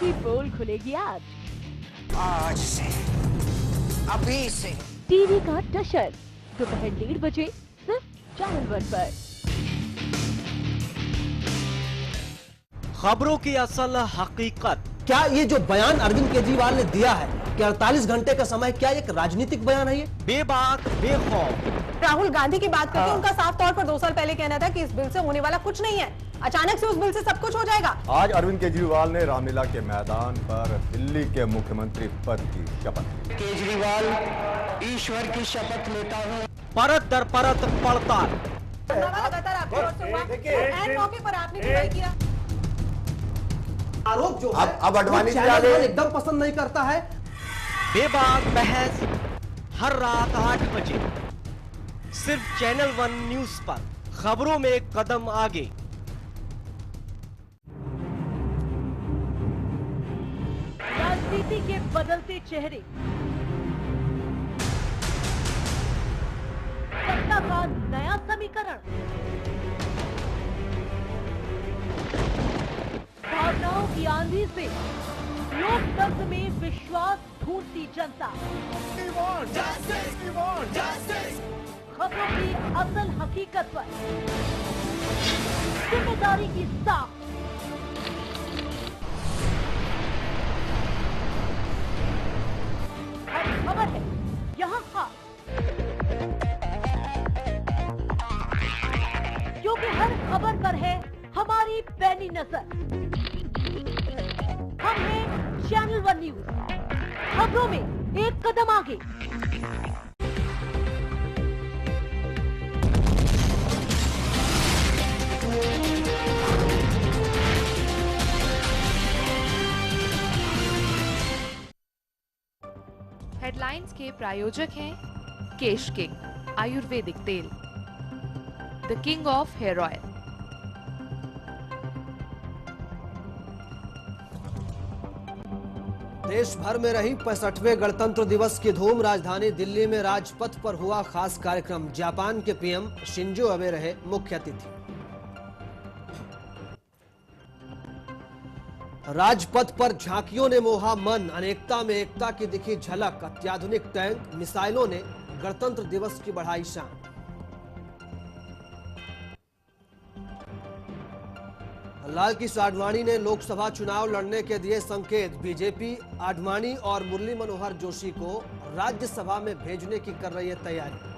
की पोल खुलेगी आज से, अभी से। टीवी का टशर दोपहर 1:30 बजे सिर्फ चैनल 1 पर। खबरों की असल हकीकत। क्या ये जो बयान अरविंद केजरीवाल ने दिया है कि 48 घंटे का समय, क्या एक राजनीतिक बयान है? ये बेबाक बेखौफ। राहुल गांधी की बात करके उनका साफ तौर पर 2 साल पहले कहना था कि इस बिल से होने वाला कुछ नहीं है, अचानक से उस बिल से सब कुछ हो जाएगा। आज अरविंद केजरीवाल ने रामलीला के मैदान पर दिल्ली के मुख्यमंत्री पद की शपथ ली। केजरीवाल ईश्वर की शपथ लेता हूँ। परत दर परत पड़ताल। लगातार आपकी ओर से हुआ और ऐन मौके पर आपने भी वही किया। आरोप जो अब अडवाणी एकदम पसंद नहीं करता है। बेबाक बहस हर रात 8 बजे सिर्फ चैनल 1 न्यूज पर। खबरों में एक कदम आगे। राजनीति के बदलते चेहरे, सत्ता का नया समीकरण, भावनाओं की आंधी से लोकतंत्र में विश्वास ढूंढती जनता। खबरों की असल हकीकत पर जिम्मेदारी की साख। हर खबर है यहाँ खास, क्योंकि हर खबर पर है हमारी पैनी नजर। हम हैं चैनल 1 न्यूज, खबरों में एक कदम आगे। हेडलाइंस के प्रायोजक हैं केश किंग आयुर्वेदिक तेल, the king of hair oil. देश भर में रही 65वें गणतंत्र दिवस की धूम। राजधानी दिल्ली में राजपथ पर हुआ खास कार्यक्रम। जापान के पीएम शिंजो अबे रहे मुख्य अतिथि। राजपथ पर झांकियों ने मोहा मन, अनेकता में एकता की दिखी झलक। अत्याधुनिक टैंक, मिसाइलों ने गणतंत्र दिवस की बढ़ाई शान। लालकृष्ण आडवाणी ने लोकसभा चुनाव लड़ने के दिए संकेत। बीजेपी आडवाणी और मुरली मनोहर जोशी को राज्यसभा में भेजने की कर रही है तैयारी।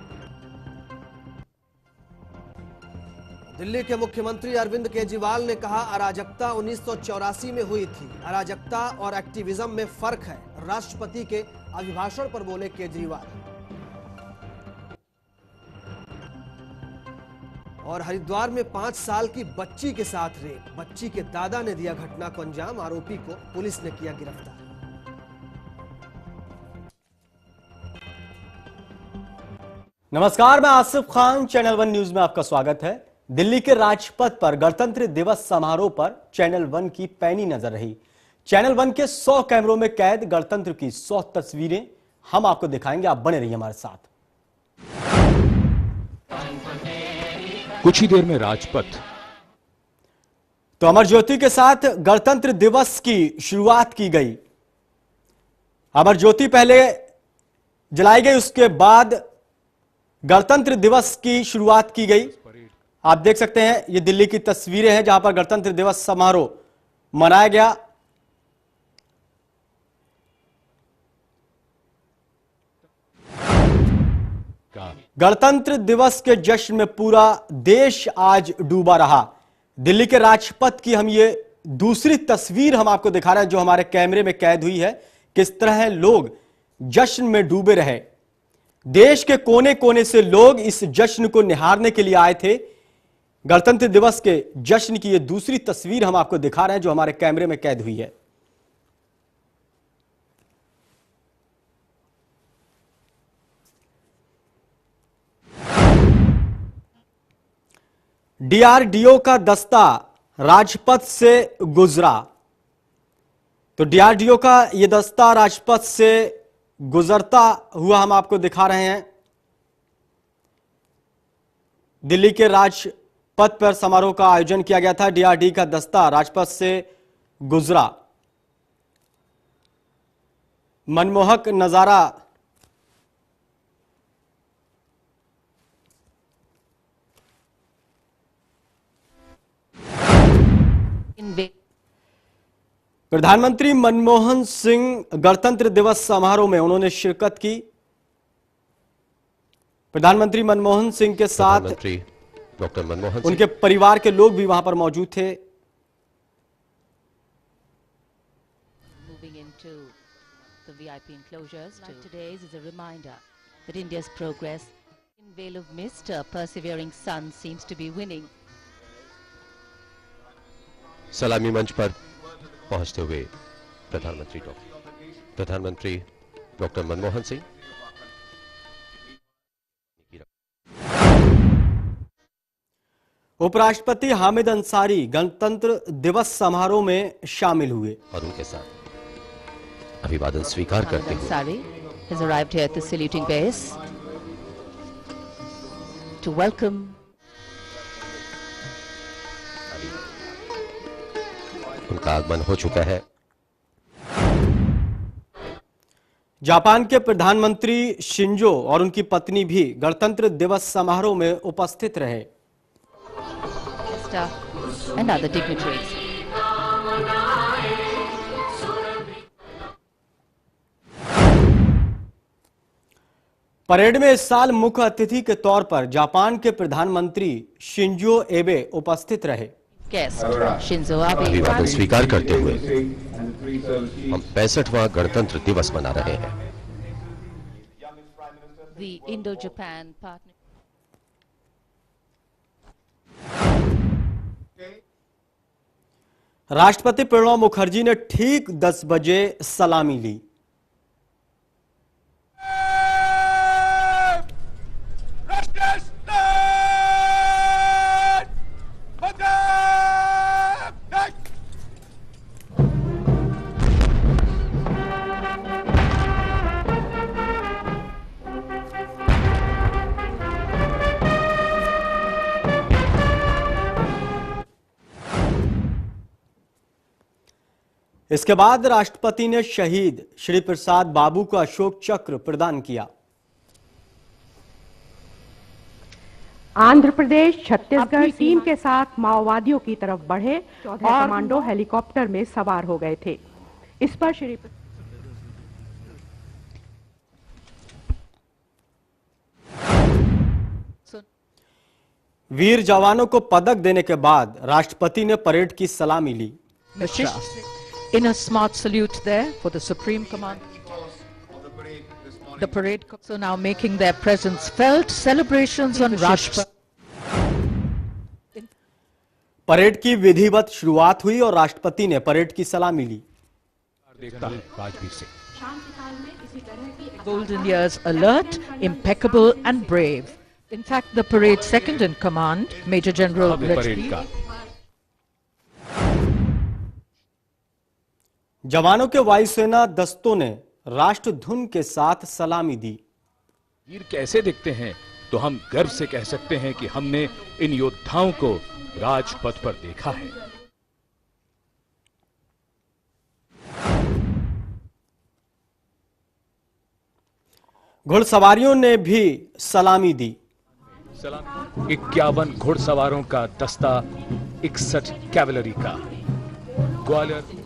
दिल्ली के मुख्यमंत्री अरविंद केजरीवाल ने कहा, अराजकता 1984 में हुई थी। अराजकता और एक्टिविज्म में फर्क है। राष्ट्रपति के अभिभाषण पर बोले केजरीवाल। और हरिद्वार में 5 साल की बच्ची के साथ रेप। बच्ची के दादा ने दिया घटना को अंजाम। आरोपी को पुलिस ने किया गिरफ्तार। नमस्कार, मैं आसिफ खान, चैनल 1 न्यूज में आपका स्वागत है। दिल्ली के राजपथ पर गणतंत्र दिवस समारोह पर चैनल 1 की पैनी नजर रही। चैनल 1 के 100 कैमरों में कैद गणतंत्र की 100 तस्वीरें हम आपको दिखाएंगे। आप बने रहिए हमारे साथ। कुछ ही देर में राजपथ। तो अमर ज्योति के साथ गणतंत्र दिवस की शुरुआत की गई। अमर ज्योति पहले जलाई गई, उसके बाद गणतंत्र दिवस की शुरुआत की गई। आप देख सकते हैं ये दिल्ली की तस्वीरें हैं जहां पर गणतंत्र दिवस समारोह मनाया गया। गणतंत्र दिवस के जश्न में पूरा देश आज डूबा रहा। दिल्ली के राजपथ की हम ये दूसरी तस्वीर हम आपको दिखा रहे हैं जो हमारे कैमरे में कैद हुई है। किस तरह लोग जश्न में डूबे रहे। देश के कोने कोने से लोग इस जश्न को निहारने के लिए आए थे। गणतंत्र दिवस के जश्न की ये दूसरी तस्वीर हम आपको दिखा रहे हैं जो हमारे कैमरे में कैद हुई है। डीआरडीओ का दस्ता राजपथ से गुजरा। तो डीआरडीओ का यह दस्ता राजपथ से गुजरता हुआ हम आपको दिखा रहे हैं। दिल्ली के राजपथ पर समारोह का आयोजन किया गया था। डीआरडी का दस्ता राजपथ से गुजरा। मनमोहक नजारा प्रधानमंत्री मनमोहन सिंह गणतंत्र दिवस समारोह में उन्होंने शिरकत की। प्रधानमंत्री मनमोहन सिंह के साथ डॉक्टर मनमोहन सिंह, उनके परिवार के लोग भी वहां पर मौजूद थे। Moving into the VIP enclosures today is a reminder that India's progress in veil of mist, a persevering sun seems to be winning. सलामी मंच पर पहुंचते हुए प्रधानमंत्री डॉक्टर मनमोहन सिंह उपराष्ट्रपति हामिद अंसारी गणतंत्र दिवस समारोह में शामिल हुए और उनके साथ अभिवादन स्वीकार करते हुए Ansari has arrived here at the saluting base to welcome उनका आगमन हो चुका है। जापान के प्रधानमंत्री शिंजो और उनकी पत्नी भी गणतंत्र दिवस समारोह में उपस्थित रहे। and other dignitaries. परेड में इस साल मुख्य अतिथि के तौर पर जापान के प्रधानमंत्री शिंजो एबे उपस्थित रहे। Guest Shinzo Abe अभिवादन स्वीकार करते हुए हम 65वां गणतंत्र दिवस मना रहे हैं। the Indo-Japan partner. राष्ट्रपति प्रणब मुखर्जी ने ठीक 10 बजे सलामी ली। इसके बाद राष्ट्रपति ने शहीद श्री प्रसाद बाबू को अशोक चक्र प्रदान किया। आंध्र प्रदेश छत्तीसगढ़ टीम के साथ माओवादियों की तरफ बढ़े और कमांडो हेलीकॉप्टर में सवार हो गए थे। इस पर श्री वीर जवानों को पदक देने के बाद राष्ट्रपति ने परेड की सलामी ली। In a smart salute there for the Supreme Commander. The parade so now making their presence felt. Celebrations on Rashtrapati. Parade की विधिवत शुरुआत हुई और राष्ट्रपति ने परेड की सलामी ली। Golden years alert, impeccable and brave. In fact, the parade's second in command, Major General Rajbir. जवानों के वायुसेना दस्तों ने राष्ट्र धुन के साथ सलामी दी। वीर कैसे दिखते हैं तो हम गर्व से कह सकते हैं कि हमने इन योद्धाओं को राजपथ पर देखा है। घुड़सवारियों ने भी सलामी दी। 51 घुड़सवारों का दस्ता, 61 कैवलरी का, ग्वालियर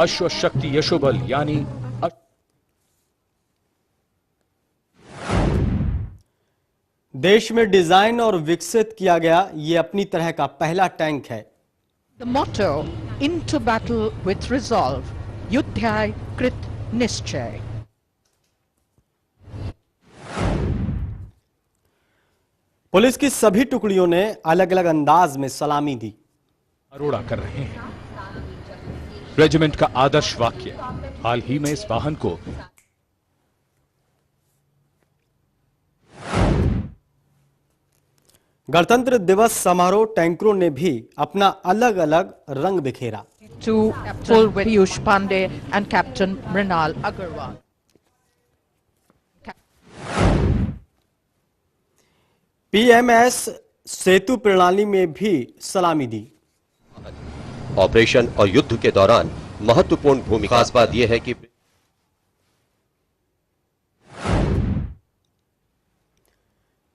अश्व शक्ति यशोबल यानी देश में डिजाइन और विकसित किया गया ये अपनी तरह का पहला टैंक है। The motto, into battle with resolve, युद्धाय कृत निश्चय। पुलिस की सभी टुकड़ियों ने अलग अलग अंदाज में सलामी दी। अरोड़ा कर रहे हैं। रेजिमेंट का आदर्श वाक्य, हाल ही में इस वाहन को गणतंत्र दिवस समारोह टैंकरों ने भी अपना अलग अलग रंग बिखेरा। To full Piyush Pandey and Captain Mrinal Agarwal. PMS Setu प्रणाली में भी सलामी दी। ऑपरेशन और युद्ध के दौरान महत्वपूर्ण भूमिका। खास बात यह है कि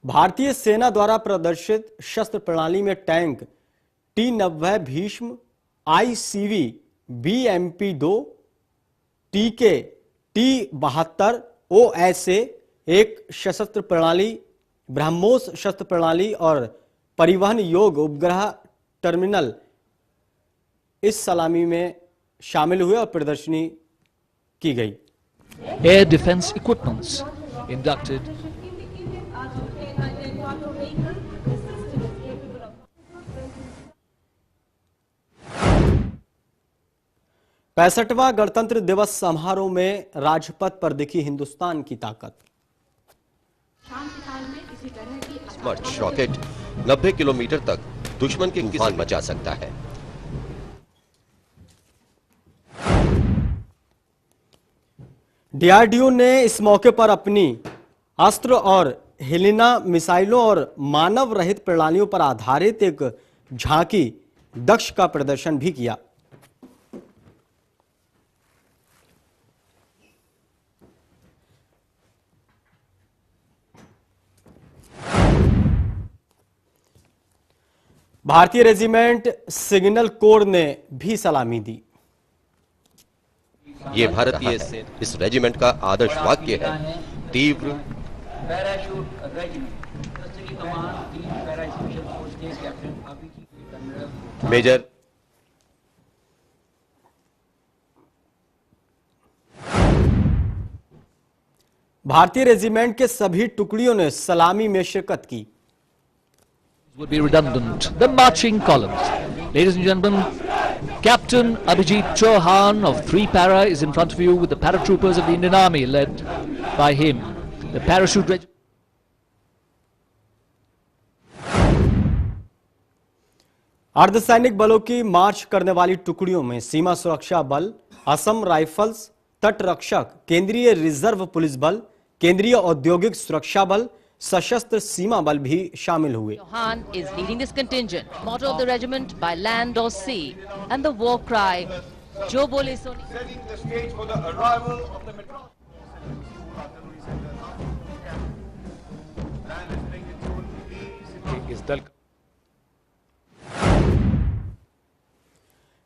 भारतीय सेना द्वारा प्रदर्शित शस्त्र प्रणाली में tank T-90 Bhishma, ICV BMP-2, TK T-72 OSA एक सशस्त्र प्रणाली, ब्रह्मोस शस्त्र प्रणाली और परिवहन योग्य उपग्रह टर्मिनल इस सलामी में शामिल हुए और प्रदर्शनी की गई। Air defense equipments inducted. पैंसठवां गणतंत्र दिवस समारोह में राजपथ पर दिखी हिंदुस्तान की ताकत। स्मर्ट रॉकेट 90 किलोमीटर तक दुश्मन के तूफान मचा सकता है। डीआरडीओ ने इस मौके पर अपनी अस्त्र और हेलिना मिसाइलों और मानव रहित प्रणालियों पर आधारित एक झांकी दक्ष का प्रदर्शन भी किया। भारतीय रेजिमेंट सिग्नल कोर ने भी सलामी दी। ये भारतीय इस रेजिमेंट का आदर्श वाक्य है, तीव्र मेजर भारतीय रेजिमेंट के सभी टुकड़ियों ने सलामी में शिरकत की। Would be redundant. The marching columns. Ladies and gentlemen, Captain Abhijit Chauhan of 3 Para is in front of you with the paratroopers of the Indian Army led by him. The parachute regiment. अर्धसैनिक बलों की मार्च करने वाली टुकड़ियों में सीमा सुरक्षा बल, Assam rifles, तट रक्षक, केंद्रीय रिजर्व पुलिस बल, केंद्रीय औद्योगिक सुरक्षा बल, सशस्त्र सीमा बल भी शामिल हुए। Chauhan is leading this contingent. Motto of the regiment by land or sea, and the war cry, "Jo bole soni." Setting the stage for the arrival of the metro. इस दल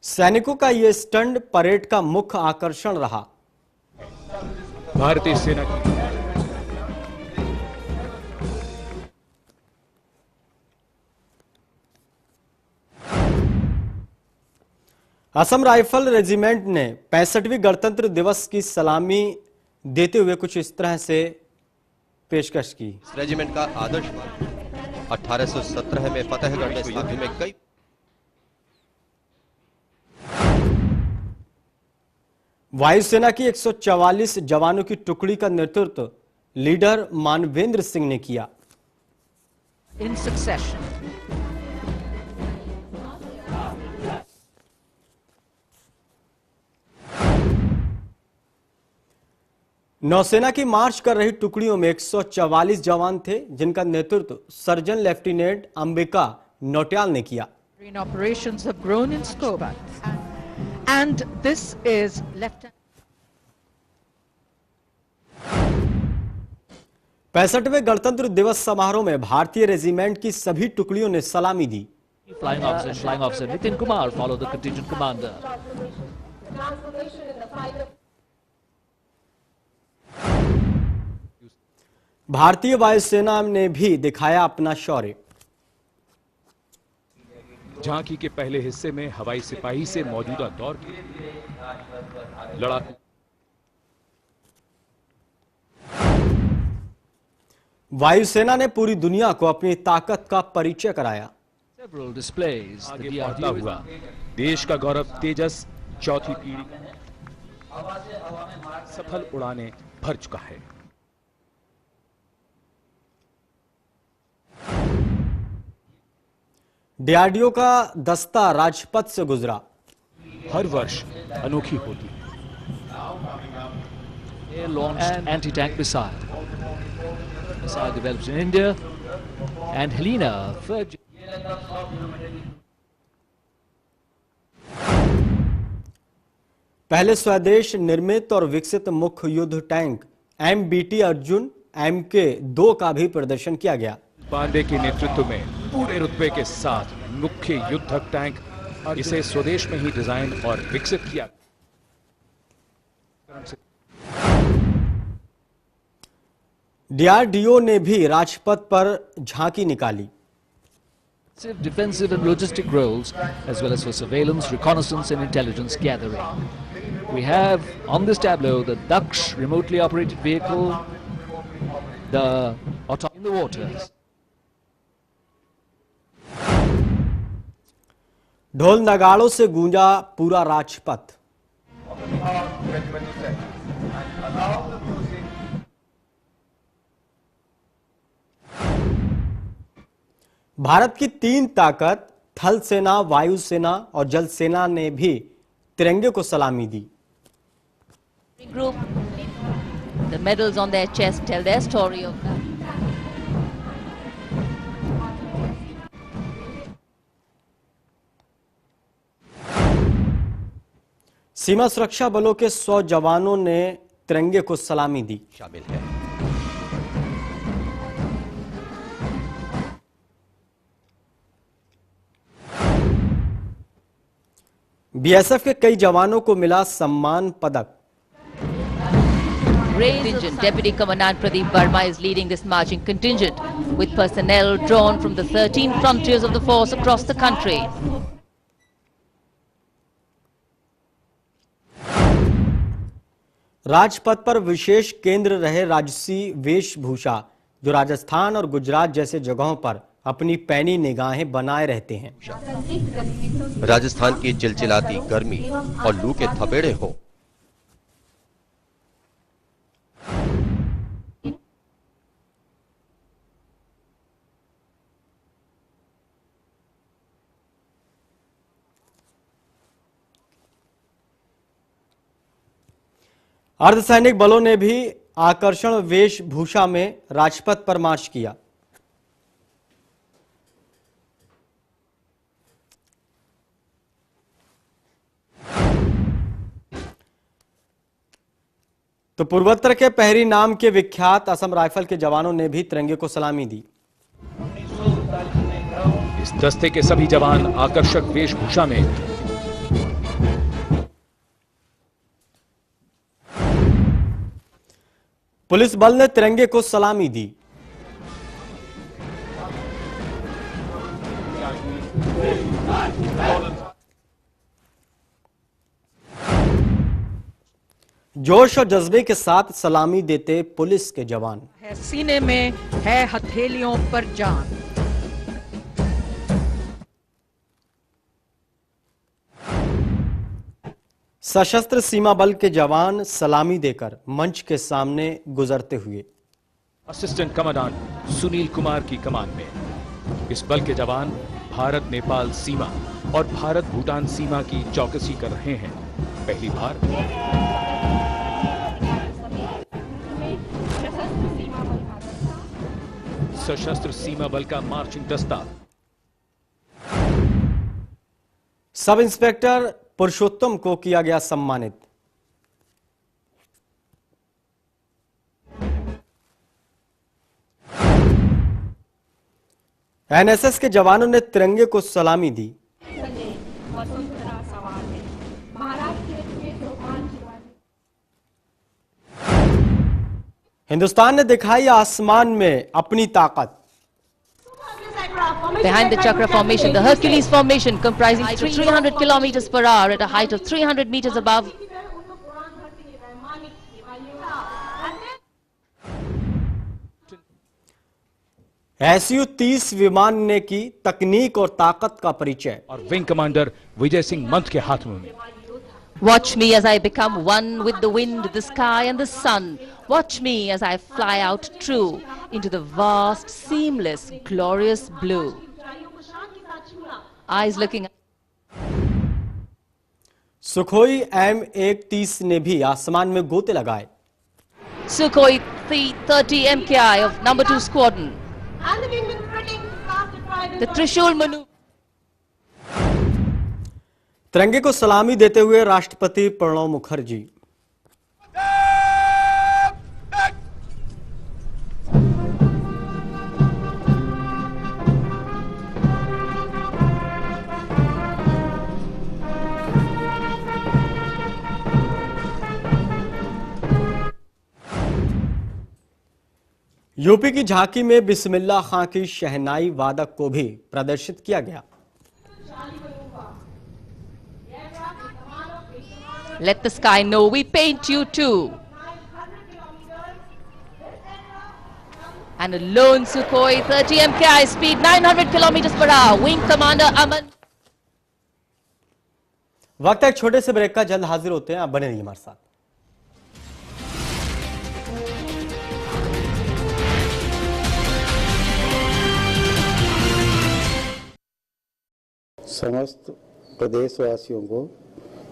सैनिकों का यह स्टंट परेड का मुख्य आकर्षण रहा। भारतीय सेना की असम राइफल रेजिमेंट ने 65वीं गणतंत्र दिवस की सलामी देते हुए कुछ इस तरह से पेशकश की। इस रेजिमेंट का आदर्श 1817 में फतेहगढ़ में युद्ध में कई वायुसेना की 144 जवानों की टुकड़ी का नेतृत्व लीडर मानवेंद्र सिंह ने किया। In succession. नौसेना की मार्च कर रही टुकड़ियों में 144 जवान थे, जिनका नेतृत्व सर्जन लेफ्टिनेंट अंबिका नौटियाल ने किया। Operations have grown in scope, and this is Lieutenant. 65वें गणतंत्र दिवस समारोह में भारतीय रेजिमेंट की सभी टुकड़ियों ने सलामी दी। Flying officer Nitin Kumar followed the contingent commander. भारतीय वायुसेना ने भी दिखाया अपना शौर्य। झांकी के पहले हिस्से में हवाई सिपाही से मौजूदा दौर के लड़ाकू वायुसेना ने पूरी दुनिया को अपनी ताकत का परिचय कराया। Several displays. आगे बढ़ता हुआ देश का गौरव तेजस चौथी पीढ़ी सफल उड़ानें भर चुका है। डीआरडीओ का दस्ता राजपथ से गुजरा। हर वर्ष अनोखी होती है। Air-launched anti-tank missile. Missile developed in India, and Helena. पहले स्वदेश निर्मित और विकसित मुख्य युद्ध टैंक MBT अर्जुन MK-2 का भी प्रदर्शन किया गया। पांडे के नेतृत्व में पूरे रुतबे के साथ मुख्य युद्धक टैंक, इसे स्वदेश में ही डिजाइन और विकसित किया। डीआरडीओ ने भी राजपथ पर झांकी निकाली। Defensive and logistic roles, as well as for surveillance, reconnaissance and intelligence gathering. We have on this tableau the Daksh remotely operated vehicle, the in the waters. ढोल नगाड़ों से गूंजा पूरा राजपथ। भारत की 3 ताकत थल सेना, वायु सेना और जल सेना ने भी तिरंगे को सलामी दी। Group, the medals on their chest tell their story of that. सीमा सुरक्षा बलों के 100 जवानों ने तिरंगे को सलामी दी। शामिल है। बीएसएफ के कई जवानों को मिला सम्मान पदक। Deputy Commandant Pradeep Verma is leading this marching contingent with personnel drawn from the 13 frontiers of the force across the country. Rajpath पर विशेष केंद्र रहे राजसी वेशभूषा, जो राजस्थान और गुजरात जैसे जगहों पर अपनी पैनी निगाहें बनाए रहते हैं। राजस्थान की चिलचिलाती गर्मी और लू के थपेड़े हो, अर्धसैनिक बलों ने भी आकर्षण वेशभूषा में राजपथ पर मार्च किया। तो पूर्वोत्तर के पहरी नाम के विख्यात असम राइफल के जवानों ने भी तिरंगे को सलामी दी। इस दस्ते के सभी जवान आकर्षक वेशभूषा में पुलिस बल ने तिरंगे को सलामी दी। जोश और जज्बे के साथ सलामी देते पुलिस के जवान। सीने में है हथेलियों पर जान। सशस्त्र सीमा बल के जवान सलामी देकर मंच के सामने गुजरते हुए। असिस्टेंट कमांडेंट सुनील कुमार की कमान में इस बल के जवान भारत नेपाल सीमा और भारत भूटान सीमा की चौकसी कर रहे हैं। पहली बार सशस्त्र सीमा बल का मार्चिंग दस्ता। सब इंस्पेक्टर पुरुषोत्तम को किया गया सम्मानित। एनएसएस के जवानों ने तिरंगे को सलामी दी। हिंदुस्तान ने दिखाई आसमान में अपनी ताकत। Behind the Chakra formation, the Hercules formation comprising 300 kilometers per hour at a height of 300 meters above. SU-30 विमान ने की तकनीक और ताकत का परिचय। और wing commander Vijay Singh month के हाथों में। Watch me as I become one with the wind, the sky and the sun. Watch me as I fly out true into the vast, seamless, glorious blue. Eyes looking. Sukhoi M130 ने भी आसमान में गोते लगाए। Sukhoi 30 MKI of number 2 squadron. The Trishul maneuver. तिरंगे को सलामी देते हुए राष्ट्रपति प्रणब मुखर्जी। यूपी की झांकी में बिस्मिल्लाह खां की शहनाई वादक को भी प्रदर्शित किया गया। Let the sky know we paint you too. And a lone Sukhoi 30 MKI speed, 900 kilometers per hour. Wing Commander Aman. वक्त है एक छोटे से ब्रेक का, जल्द हाजिर होते हैं, आप बने रहिए हमारे साथ। समस्त प्रदेशवासियों को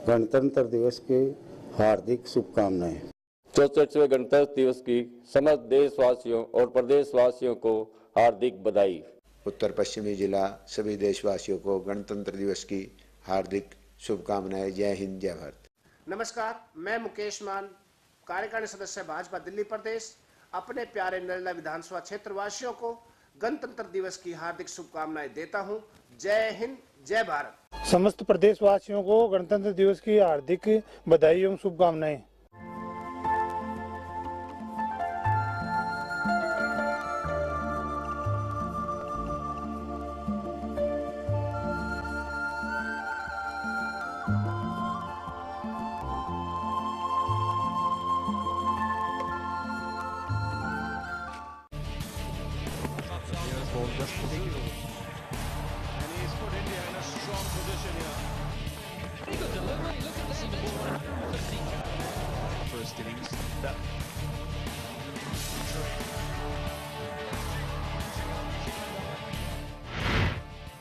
गणतंत्र दिवस की हार्दिक शुभकामनाएं। 64वें गणतंत्र दिवस की समस्त देशवासियों और प्रदेशवासियों को हार्दिक बधाई। उत्तर पश्चिमी जिला सभी देशवासियों को गणतंत्र दिवस की हार्दिक शुभकामनाएं। जय हिंद, जय भारत। नमस्कार, मैं मुकेश मान, कार्यकारिणी सदस्य भाजपा दिल्ली प्रदेश, अपने प्यारे नरेला विधानसभा क्षेत्र वासियों को गणतंत्र दिवस की हार्दिक शुभकामनाएं देता हूं। जय हिंद, जय भारत। समस्त प्रदेशवासियों को गणतंत्र दिवस की हार्दिक बधाई एवं शुभकामनाएं।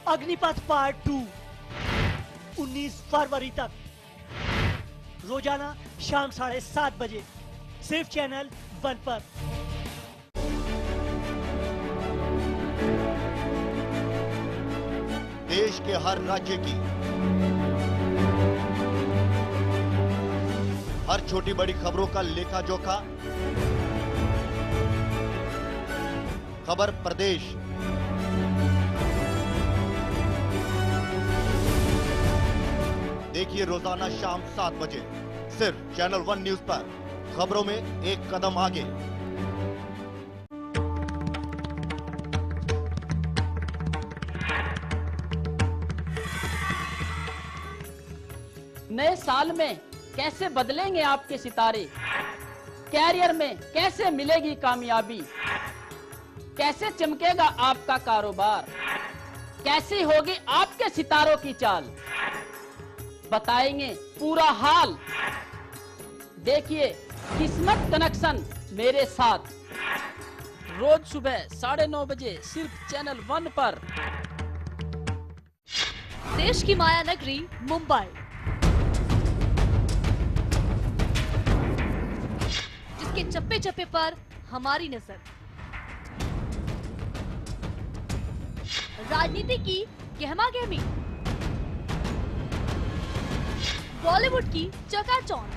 अग्निपथ पार्ट 2 19 फरवरी तक रोजाना शाम 7:30 बजे सिर्फ चैनल 1 पर। देश के हर राज्य की हर छोटी बड़ी खबरों का लेखा जोखा, खबर प्रदेश, देखिए रोजाना शाम 7 बजे सिर्फ चैनल 1 न्यूज पर। खबरों में एक कदम आगे। नए साल में कैसे बदलेंगे आपके सितारे, कैरियर में कैसे मिलेगी कामयाबी, कैसे चमकेगा आपका कारोबार, कैसी होगी आपके सितारों की चाल, बताएंगे पूरा हाल। देखिए किस्मत कनेक्शन मेरे साथ, रोज सुबह 9:30 बजे सिर्फ चैनल 1 पर। देश की माया नगरी मुंबई, जिसके चप्पे चप्पे पर हमारी नजर, राजनीति की गहमा गहमी, बॉलीवुड की चकाचौंध,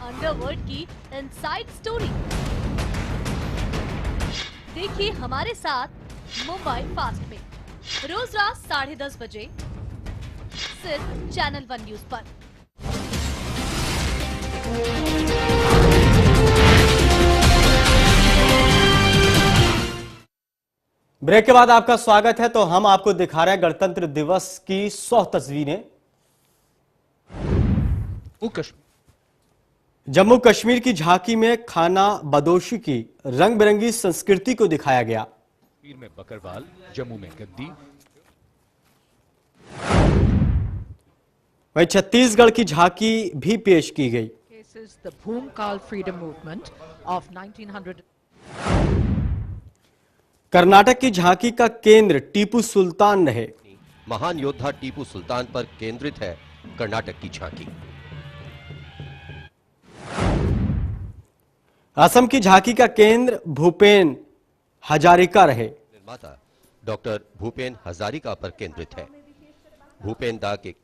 अंडरवर्ल्ड की इनसाइड स्टोरी। देखिए हमारे साथ मुंबई फास्ट में रोज रात 10:30 बजे सिर्फ चैनल 1 न्यूज पर। ब्रेक के बाद आपका स्वागत है। तो हम आपको दिखा रहे हैं गणतंत्र दिवस की 100 तस्वीरें। जम्मू कश्मीर की झांकी में खाना बदोशी की रंग बिरंगी संस्कृति को दिखाया गया। कश्मीर में बकरवाल, जम्मू में गद्दी। वहीं छत्तीसगढ़ की झांकी भी पेश की गई। The Bhumkal Freedom Movement of 1900. Karnataka की झांकी का केंद्र टीपू सुल्तान रहे। महान योद्धा टीपू सुल्तान पर केंद्रित है कर्नाटक की झांकी। असम की झांकी का केंद्र भूपेन हजारिका रहे। निर्माता डॉक्टर भूपेन हजारिका पर केंद्रित है। भूपेन दा के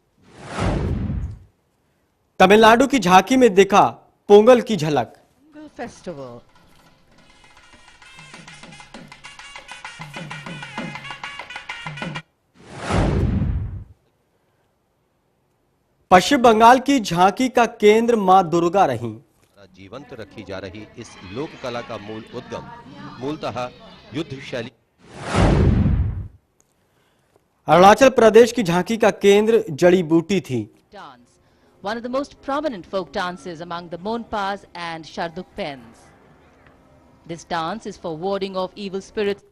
तमिलनाडु की झांकी में दिखा पोंगल की झलक। Festival. पश्चिम बंगाल की झांकी का केंद्र मां दुर्गा रहीं। जीवंत रखी जा रही इस लोक कला का मूल उद्गम मूलतः युद्ध शैली। अरुणाचल प्रदेश की झांकी का केंद्र जड़ी बूटी थी। One of the most prominent folk dances among the Monpas and Shardukpens. This dance is for warding off evil spirits.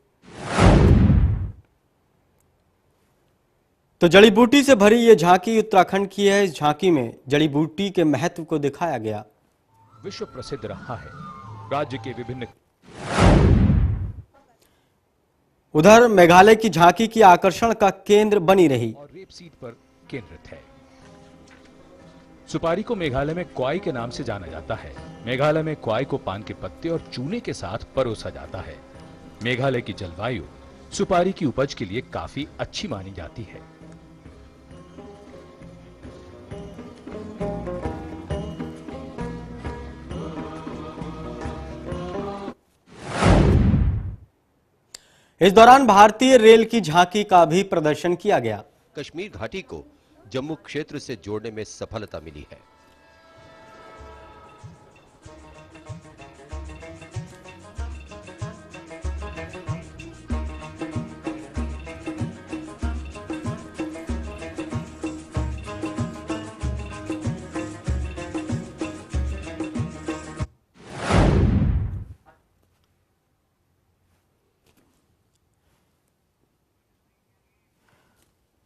तो जड़ी बूटी से भरी ये झांकी उत्तराखंड की है। इस झांकी में जड़ी बूटी के महत्व को दिखाया गया। विश्व प्रसिद्ध रहा है राज्य के विभिन्न। उधर मेघालय की झांकी की आकर्षण का केंद्र बनी रही और रेप सीट पर केंद्रित है। सुपारी को मेघालय में क्वाई के नाम से जाना जाता है। मेघालय में क्वाई को पान के पत्ते और चूने के साथ परोसा जाता है। मेघालय की जलवायु सुपारी की उपज के लिए काफी अच्छी मानी जाती है। इस दौरान भारतीय रेल की झांकी का भी प्रदर्शन किया गया। कश्मीर घाटी को जम्मू क्षेत्र से जोड़ने में सफलता मिली है।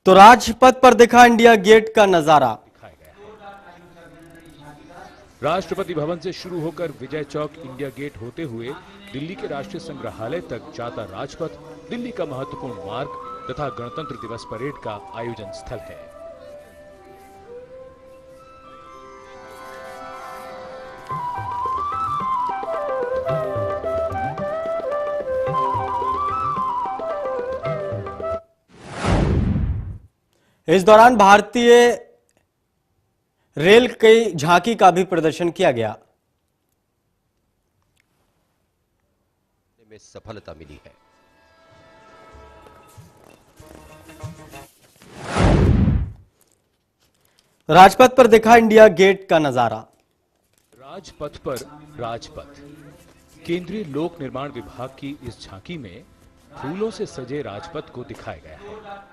तो राजपथ पर दिखा इंडिया गेट का नजारा। राष्ट्रपति भवन से शुरू होकर विजय चौक, इंडिया गेट होते हुए दिल्ली के राष्ट्रीय संग्रहालय तक जाता राजपथ दिल्ली का महत्वपूर्ण मार्ग तथा गणतंत्र दिवस परेड का आयोजन स्थल है। इस दौरान भारतीय रेल की झांकी का भी प्रदर्शन किया गया। में सफलता मिली है। राजपथ पर दिखा इंडिया गेट का नजारा। राजपथ पर राजपथ, केंद्रीय लोक निर्माण विभाग की इस झांकी में फूलों से सजे राजपथ को दिखाया गया है।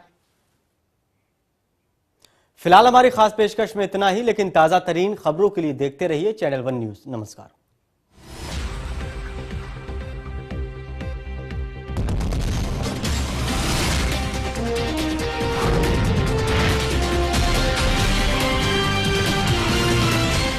फिलहाल हमारी खास पेशकश में इतना ही, लेकिन ताजा तरीन खबरों के लिए देखते रहिए चैनल वन न्यूज। नमस्कार।